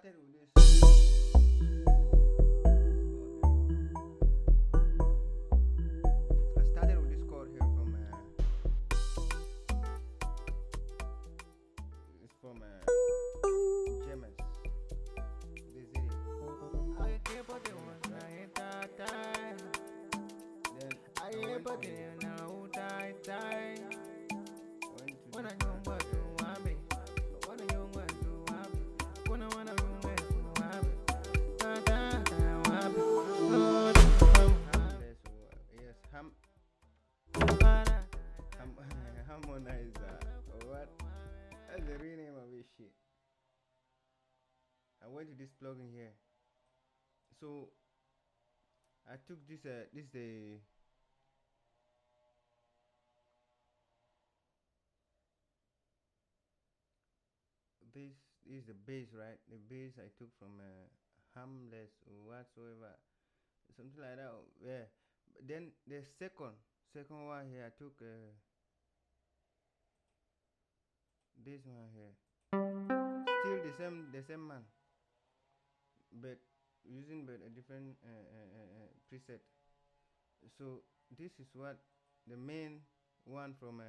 started with this. I started with this chord here from it's from James. This is it. I keep on doing right time. Then I keep on doing now time. When I don't want to happy, when I don't want to happy, when I wanna run away from happy, yes, harmonizer. What? That's the real name of this shit. I went to this plugin here. So I took this this is the bass, right? The bass I took from Harmless or whatsoever, something like that. Yeah. But then the second one here, I took this one here. Still the same man, but using but a different preset. So this is what the main one from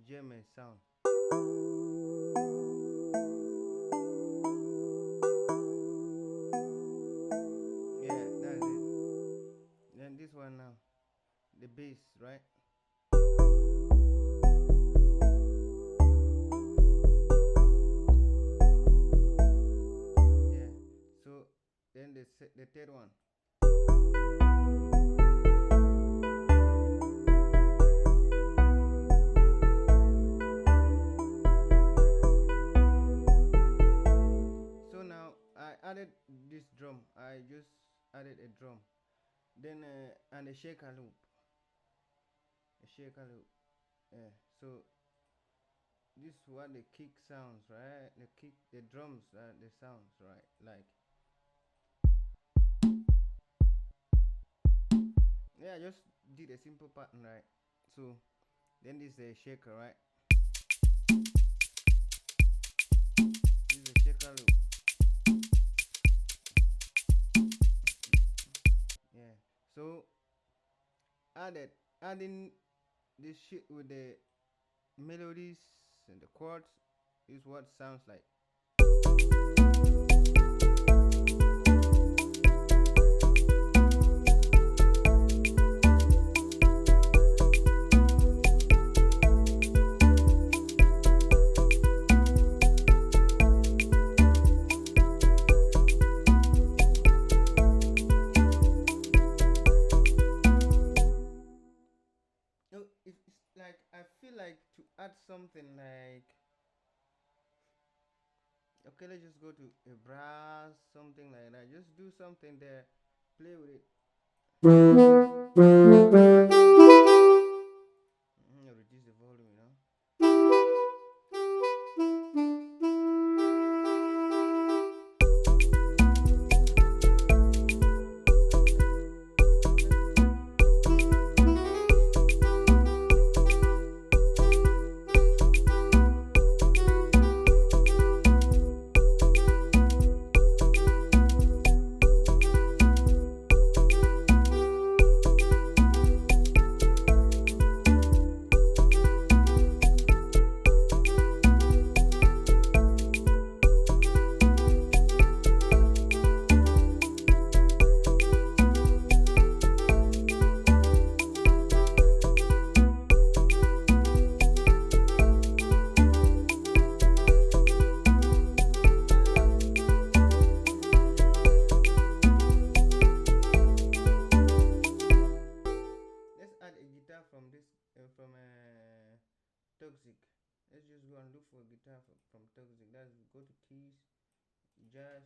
German sound. Yeah, that's it. Then this one now, the bass, right? Yeah. So then the third one. So now I added this drum. I just added a drum. Then and a shaker loop. Yeah. So this is what the kick sounds, right? The drums are the sounds, right? Like, yeah, I just did a simple pattern, right? So then this is a shaker, right? This is a shaker loop. Yeah. So adding this shit with the melodies and the chords is what sounds like. No, it's like I feel like to add something like, okay, let's just go to a brass, something like that. Just do something there, play with it. Reduce the volume, you know. From this from Toxic. Let's just go and look for a guitar from Toxic. That's go to keys, jazz.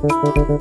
Thank you.